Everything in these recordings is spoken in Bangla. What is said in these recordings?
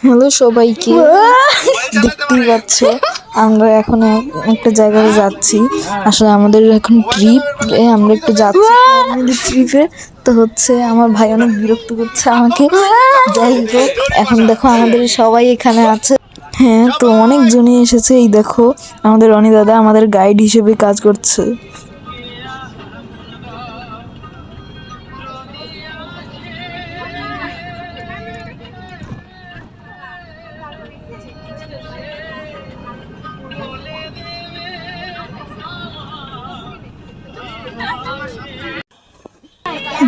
হ্যালো সবাইকে, দেখতেই পাচ্ছ আমরা এখন একটা জায়গায় যাচ্ছি। আসলে আমাদের এখন ট্রিপ, আমরা একটু যাচ্ছি ট্রিপে। তো হচ্ছে আমার ভাই অনেক বিরক্ত করছে আমাকে। যাই হোক, এখন দেখো আমাদের সবাই এখানে আছে। হ্যাঁ, তো অনেকজনই এসেছে। এই দেখো আমাদের রনি দাদা আমাদের গাইড হিসেবে কাজ করছে।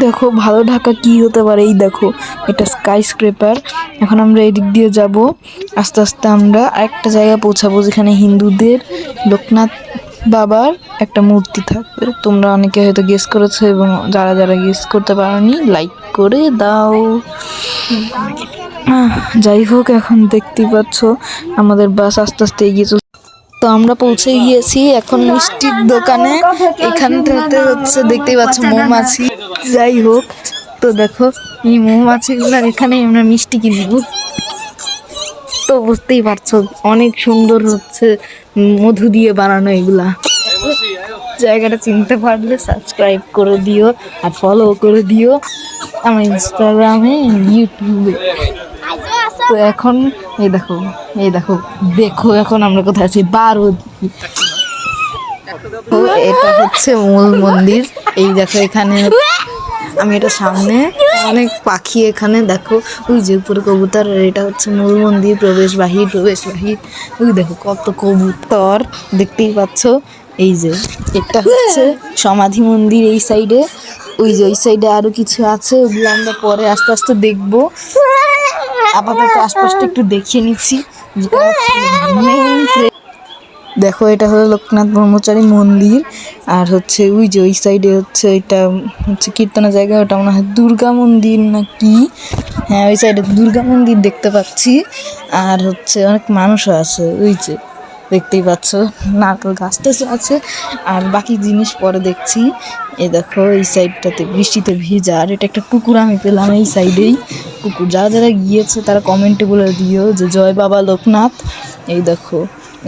দেখো ভালো ঢাকা কি হতে পারে। এই দেখো এটা স্কাই স্ক্রেপার। এখন আমরা এদিক দিয়ে যাব। আস্তে আস্তে আমরা একটা জায়গায় পৌঁছাবো যেখানে হিন্দুদের লোকনাথ বাবার একটা মূর্তি থাকবে। তোমরা অনেকে হয়তো গেস করেছো, এবং যারা যারা গেস করতে পারোনি লাইক করে দাও। যাই হোক, এখন দেখতেই পাচ্ছ আমাদের বাস আস্তে আস্তে এগিয়ে চলছে। তো আমরা পৌঁছে গিয়েছি এখন মিষ্টির দোকানে। এখানটাতে হচ্ছে দেখতেই পাচ্ছ মৌমাছি। যাই হোক, তো দেখো এই মৌমাছিগুলো, এখানে আমরা মিষ্টি কিনবো। তো বুঝতেই পারছো অনেক সুন্দর হচ্ছে মধু দিয়ে বানানো এগুলা। জায়গাটা চিনতে পারলে সাবস্ক্রাইব করে দিও আর ফলো করে দিও আমার ইনস্টাগ্রামে, ইউটিউবে। তো এখন এই দেখো দেখো এখন আমরা কোথায় আছি, বারোদি। এটা হচ্ছে মূল মন্দির। এই দেখো এখানে আমি এটা সামনে অনেক পাখি, এখানে দেখো ওই যে উপরে কবুতর। এটা হচ্ছে মূল মন্দির, প্রবেশ বাহির। ওই দেখো কত কবুতর দেখতেই পাচ্ছ। এই যে এটা হচ্ছে সমাধি মন্দির এই সাইডে। ওই সাইডে আরো কিছু আছে, ওগুলো আমরা পরে আস্তে আস্তে দেখবো। আপাতত আশপাশটা একটু দেখিয়ে নিচ্ছি। দেখো এটা হলো লোকনাথ ব্রহ্মচারী মন্দির। আর হচ্ছে ওই সাইডে হচ্ছে এটা হচ্ছে কীর্তনের জায়গা। ওটা মনে হয় দুর্গা মন্দির না কি। হ্যাঁ, ওই সাইডে দুর্গা মন্দির দেখতে পাচ্ছি। আর হচ্ছে অনেক মানুষও আছে, ওই যে দেখতেই পাচ্ছ নারকেল গাছ আছে। আর বাকি জিনিস পরে দেখছি। এই দেখো এই সাইডটাতে বৃষ্টিতে ভিজা। আর এটা একটা পুকুর আমি পেলাম এই সাইডেই। পুকুর যারা যারা গিয়েছে তারা কমেন্টে বলে দিও যে জয় বাবা লোকনাথ। এই দেখো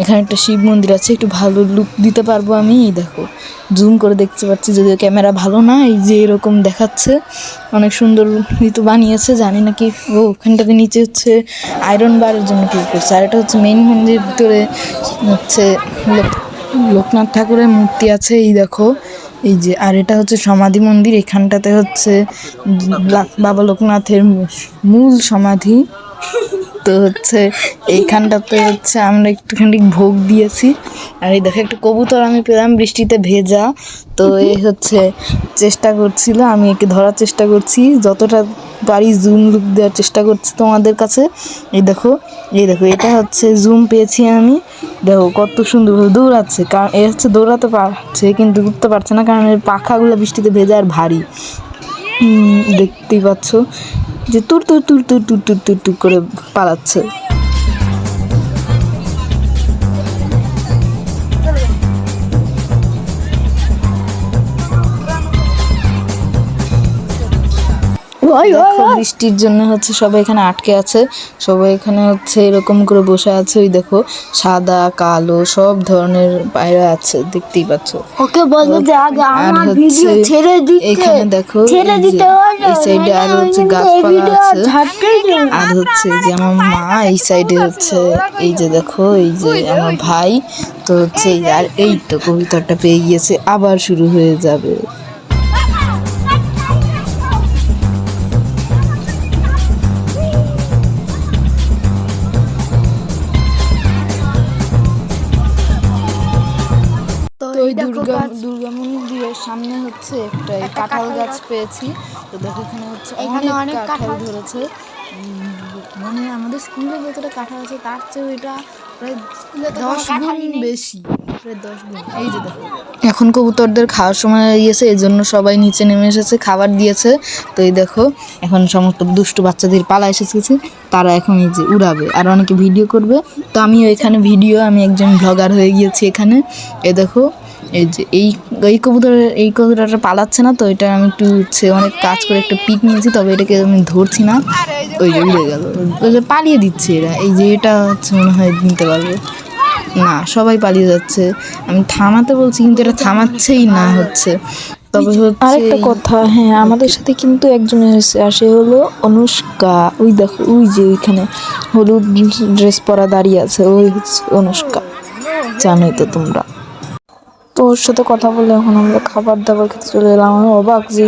এখানে একটা শিব মন্দির আছে, একটু ভালো লুক দিতে পারবো আমি। এই দেখো জুম করে দেখতে পাচ্ছি, যদিও ক্যামেরা ভালো না। এই যে এরকম দেখাচ্ছে, অনেক সুন্দর ঋতু বানিয়েছে। জানি না কি ওখানটাতে নিচে হচ্ছে আয়রন বারের জন্য কি করছে। আর এটা হচ্ছে মেইন মন্দিরের ভিতরে হচ্ছে লোকনাথ ঠাকুরের মূর্তি আছে। এই দেখো এই যে। আর এটা হচ্ছে সমাধি মন্দির। এখানটাতে হচ্ছে বাবা লোকনাথের মূল সমাধি। তো হচ্ছে এইখানটাতে হচ্ছে আমরা একটুখানি ভোগ দিয়েছি। আর এই দেখো একটা কবুতর আমি পেলাম বৃষ্টিতে ভেজা। তো এই হচ্ছে চেষ্টা করছিল, আমি একে ধরার চেষ্টা করছি, যতটা পারি জুম লুক দেওয়ার চেষ্টা করছি তোমাদের কাছে। এই দেখো এটা হচ্ছে জুম পেয়েছি আমি। দেখো কত সুন্দরভাবে দৌড়াচ্ছে, কারণ এ হচ্ছে দৌড়াতে পারছে কিন্তু উঠতে পারছে না, কারণ এর পাখাগুলো বৃষ্টিতে ভেজা আর ভারী। দেখতেই পাচ্ছ যে তুর তুর তুর তুর তুর তুর তুর তুর করে পালাচ্ছে। বৃষ্টির জন্য হচ্ছে সবাই এখানে আটকে আছে। সবাই এখানে হচ্ছে এরকম করে বসে আছে। ওই দেখো সাদা কালো সব ধরনের পায়রা আছে, দেখতেই পাচ্ছ। ওকে বলো যে আগে আমার ভিডিও ছেড়ে দিতে। এখানে দেখো এই সাইডে আর হচ্ছে গাছপালা আছে। আর হচ্ছে যে আমার মা এই সাইডে হচ্ছে। এই যে দেখো এই যে আমার ভাই। তো হচ্ছে আর এই তো কবুতরটা পেয়ে গিয়েছে, আবার শুরু হয়ে যাবে। ওই দুর্গা মন্দিরের সামনে হচ্ছে একটা কাঁঠাল গাছ পেয়েছি। তো দেখো এখানে হচ্ছে অনেক কাঁঠাল ধরেছে। মানে আমাদের স্কুলে যতটা কাঁঠাল আছে তার চেয়েও এটা প্রায় 10 গুণ বেশি, প্রায় 10 গুণ। এই যে দেখো এখন কবুতরদের খাওয়ার সময় গিয়েছে, এই জন্য সবাই নিচে নেমে এসেছে, খাবার দিয়েছে। তো এই দেখো এখন সমস্ত দুষ্টু বাচ্চাদের পালা এসেছে, তারা এখন এই যে উড়াবে আর অনেকে ভিডিও করবে। তো আমিও এখানে আমি একজন ব্লগার হয়ে গিয়েছি এখানে। এ দেখো এই যে এই কবুতরটা পালাচ্ছে না, তো এটা আমি একটু হচ্ছে অনেক কাজ করে একটা পিক নিয়েছি, তবে এটাকে আমি ধরছি না, ওই যে উড়ে গেল, ওই যে পালিয়ে দিচ্ছে এরা। এই যে এটা হচ্ছে মনে হয় নিতে পারবো না, সবাই পালিয়ে যাচ্ছে, আমি থামাতে বলছি কিন্তু এটা থামাচ্ছেই না হচ্ছে। তবে হচ্ছে আরেকটা কথা, হ্যাঁ আমাদের সাথে কিন্তু একজন এসেছে, আর সে হলো অনুষ্কা। ওই দেখো ওই যে ওইখানে হলুদ ড্রেস পরা দাঁড়িয়ে আছে, ওই হচ্ছে অনুষ্কা, জানোই তো তোমরা। তো ওর সাথে কথা বলে এখন আমরা খাবার দাবার খেতে চলে এলাম। আমি অবাক যে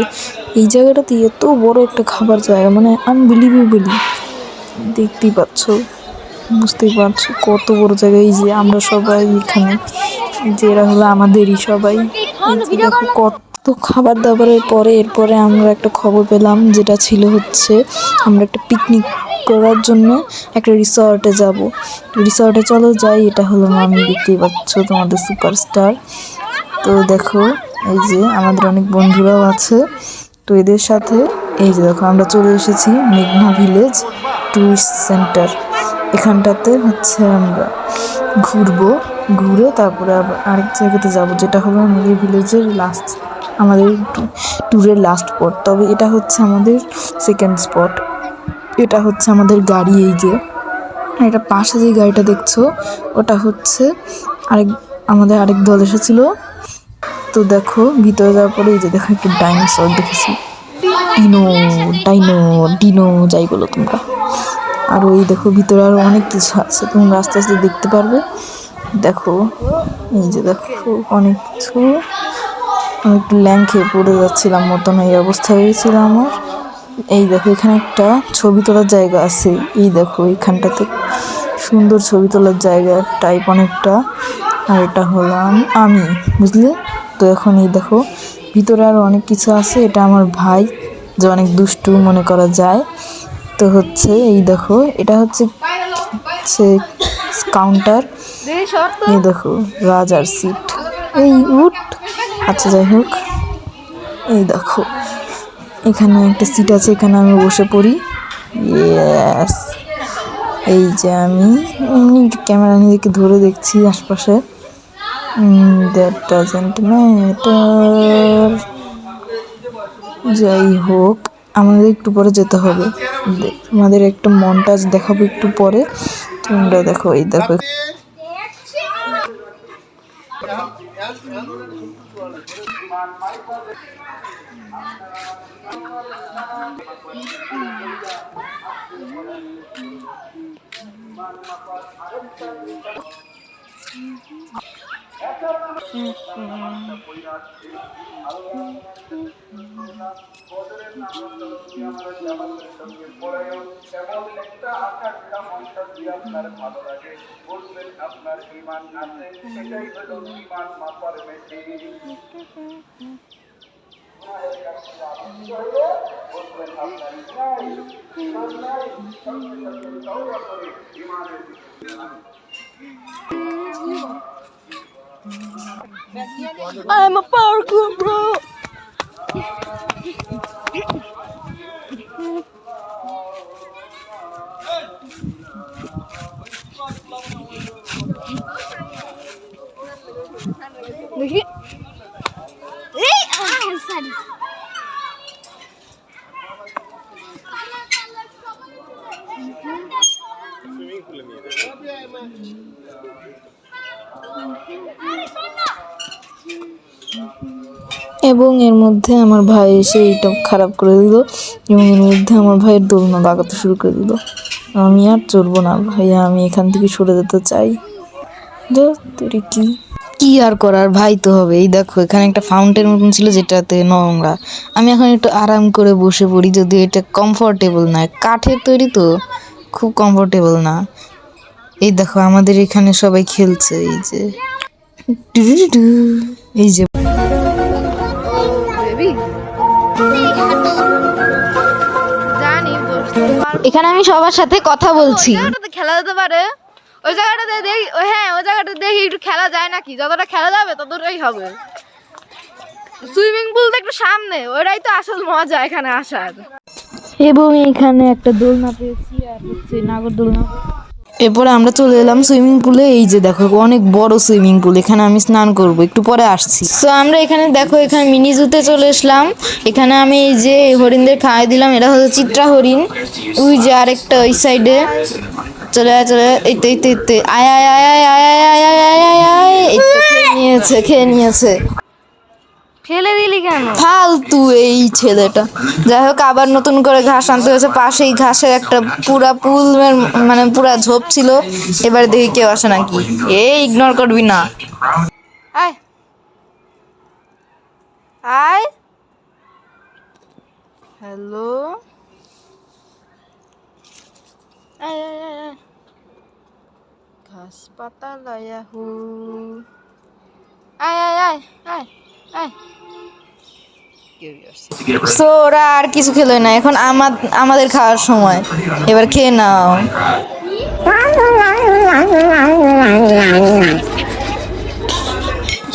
এই জায়গাটাতে এত বড় একটা খাবার জায়গা, মানে আনবিলিভেবলি। দেখতেই পাচ্ছ, বুঝতেই পারছো কত বড় জায়গা। এই যে আমরা সবাই এখানে, যে এরা হলো আমাদেরই সবাই। এই যে দেখো কত খাবার দাবারের পরে এরপরে আমরা একটা খবর পেলাম, যেটা ছিল হচ্ছে আমরা একটা পিকনিক করার জন্য একটা রিসর্টে যাব। রিসর্টে চলো যাই। এটা হলো মামি, দেখতেই পাচ্ছ তোমাদের সুপারস্টার। তো দেখো এই যে আমাদের অনেক বন্ধুরাও আছে, তো এদের সাথে এই যে দেখো আমরা চলে এসেছি মেঘনা ভিলেজ টুরিস্ট সেন্টার। এখানটাতে হচ্ছে আমরা ঘুরবো, ঘুরে তারপরে আবার আরেক জায়গাতে যাব, যেটা হলো আমাদের ভিলেজের লাস্ট, আমাদের ট্যুরের লাস্ট স্পট। তবে এটা হচ্ছে আমাদের সেকেন্ড স্পট। এটা হচ্ছে আমাদের গাড়ি, এই যে এটা পাশে যে গাড়িটা দেখছো ওটা হচ্ছে আমাদের আরেক দল এসেছিলো। তো দেখো ভিতরে যাওয়ার পরে এই যে দেখো একটা ডাইনোসর দেখেছি, ডিনো যাই বলো তোমরা। আর ওই দেখো ভিতরে আরো অনেক কিছু আছে, তোমরা আস্তে আস্তে দেখতে পারবে। দেখো এই যে দেখো অনেক কিছু। আমি একটু ল্যাং খেয়ে পড়ে যাচ্ছিলাম মতন এই অবস্থা হয়েছিল আমার। এই দেখো এখানে একটা ছবি তোলার জায়গা আছে, এই দেখো এইখানটাতে সুন্দর ছবি তোলার জায়গা টাইপ অনেকটা। আর এটা হলাম আমি, বুঝলে তো। এখন এই দেখো ভিতরে আরো অনেক কিছু আছে, এটা আমার ভাই, যে অনেক দুষ্টু মনে করা যায়। তো হচ্ছে এই দেখো এটা হচ্ছে কাউন্টার, এই দেখো রাজার সিট, এই উঠ। আচ্ছা যাই হোক, এই দেখো এখানে একটা সিট আছে, এখানে আমি বসে পড়ি। ইয়েস, এই যে আমি এমনি ক্যামেরা নিজেকে ধরে দেখছি আশপাশে। That doesn't matter. যাই হোক আমাদের একটু পরে যেতে হবে, আমাদের একটা মন্টাজ দেখাবো একটু পরে, তোমরা দেখো। এই দেখো I'm a parkour bro. দেখি এই সরি সুইমিং পুলে নিয়ে এবং এর মধ্যে আমার ভাই এসে এইটা খারাপ করে দিল, এবং এর মধ্যে আমার ভাইয়ের দোলনা লাগাতে শুরু করে দিল। আমি আর চড়বো না ভাইয়া, আমি এখান থেকে সরে যেতে চাই। কি আর করার, ভাই তো হবে। এই দেখো এখানে একটা ফাউন্টেন মতন ছিল যেটাতে নোংরা, আমি এখন একটু আরাম করে বসে পড়ি, যদিও এটা কমফোর্টেবল না, কাঠের তৈরি তো খুব কমফোর্টেবল না। এই দেখো আমাদের এখানে সবাই খেলছে, এই যে এই যে এখানে আমি সবার সাথে কথা বলছি। খেলা যেতে পারে ওই জায়গাটাতে দেখি, হ্যাঁ ওই জায়গাটা দেখি একটু খেলা যায় নাকি, যতটা খেলা যাবে ততটাই হবে। সুইমিং পুল তো একটু সামনে, ওইটাই তো আসল মজা এখানে আসার। এবং এখানে একটা দোলনা পেয়েছি, আর হচ্ছে নাগরদোলনা। এরপরে আমরা চলে এলাম সুইমিং পুলে। এই যে দেখো অনেক বড় সুইমিং পুল, এখানে আমি স্নান করব, একটু পরে আসছি। তো আমরা এখানে দেখো এখানে মিনি জুতে চলে আসলাম। এখানে আমি এই যে হরিণদের খাওয়াই দিলাম, এটা হচ্ছে চিত্রা হরিণ। ওই যে আরেকটা ওই সাইডে, চলে আয় চলে আয়, এই তো আয় আয় আয় আয় আয় আয় আয় আয় আয় আয় আয়, এই তো খেয়ে নিয়েছে। ফেলে দিলি কেন? ফালতু এই ছেলেটা। যাই হোক আবার নতুন করে ঘাস আনতে হয়েছে, পাশেই ঘাসের একটা পুরা পুলের মানে পুরা ঝোপ ছিল। এবার দেখি কেউ আসে নাকি, এই ইগনোর করবি না। আয় আয়, হ্যালো, আয় আয় আয় আয়। ঘাস পাতা লায়া হু। আয় আয় আয় আয় আয়। তো ওরা আর কিছু খেলো না, এখন আমাদের খাওয়ার সময়, এবার খেয়ে নাও।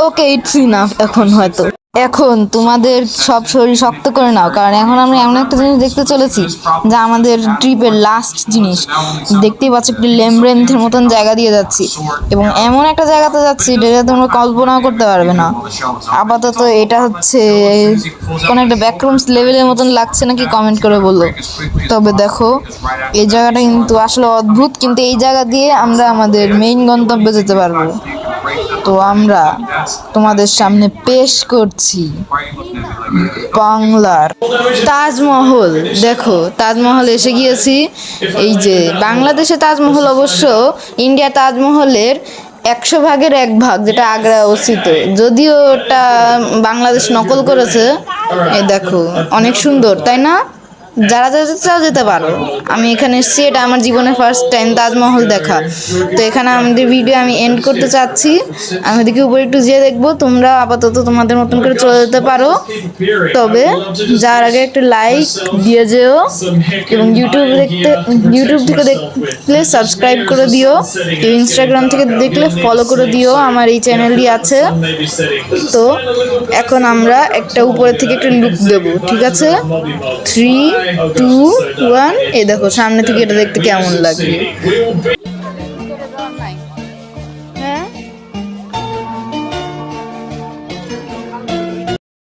ওকে ইটস ইনাফ এখন হয়তো। এখন তোমাদের সব শরীর শক্ত করে নাও, কারণ এখন আমরা এমন একটা জিনিস দেখতে চলেছি যা আমাদের ট্রিপের লাস্ট জিনিস। দেখতেই পাচ্ছ একটি ল্যাম্ব্রেন্থের মতন জায়গা দিয়ে যাচ্ছি, এবং এমন একটা জায়গাতে যাচ্ছি যেটা তোমরা কল্পনাও করতে পারবে না। আপাতত এটা হচ্ছে কোনো একটা ব্যাকরুমস লেভেলের মতন লাগছে নাকি কমেন্ট করে বললো। তবে দেখো এই জায়গাটা কিন্তু আসলে অদ্ভুত, কিন্তু এই জায়গা দিয়ে আমরা আমাদের মেইন গন্তব্যে যেতে পারবো। তো আমরা তোমাদের সামনে পেশ করছি বাংলার তাজমহল। দেখো তাজমহল এসে গিয়েছি। এই যে বাংলাদেশে তাজমহল অবশ্য ইন্ডিয়া তাজমহলের 100 ভাগের 1 ভাগ, যেটা আগ্রা অবস্থিত, যদিও ওটা বাংলাদেশ নকল করেছে। এই দেখো অনেক সুন্দর, তাই না? যারা যেতে চাও যেতে পারো। আমি এখানে এসেছি, এটা আমার জীবনে ফার্স্ট টাইম তাজমহল দেখা। তো এখানে আমাদের ভিডিও আমি এন্ড করতে চাচ্ছি। আমি ওদিকে উপরে একটু যেয়ে দেখবো, তোমরা আপাতত তোমাদের মতন করে চলে যেতে পারো। তবে যার আগে একটা লাইক দিয়ে যেও, এবং ইউটিউব থেকে দেখলে সাবস্ক্রাইব করে দিও, ইনস্টাগ্রাম থেকে দেখলে ফলো করে দিও, আমার এই চ্যানেলটি আছে। তো এখন আমরা একটা উপরে থেকে একটা লুক দেবো, ঠিক আছে? 3, 2, 1, এই দেখো সামনে থেকে এটা দেখতে কেমন লাগে।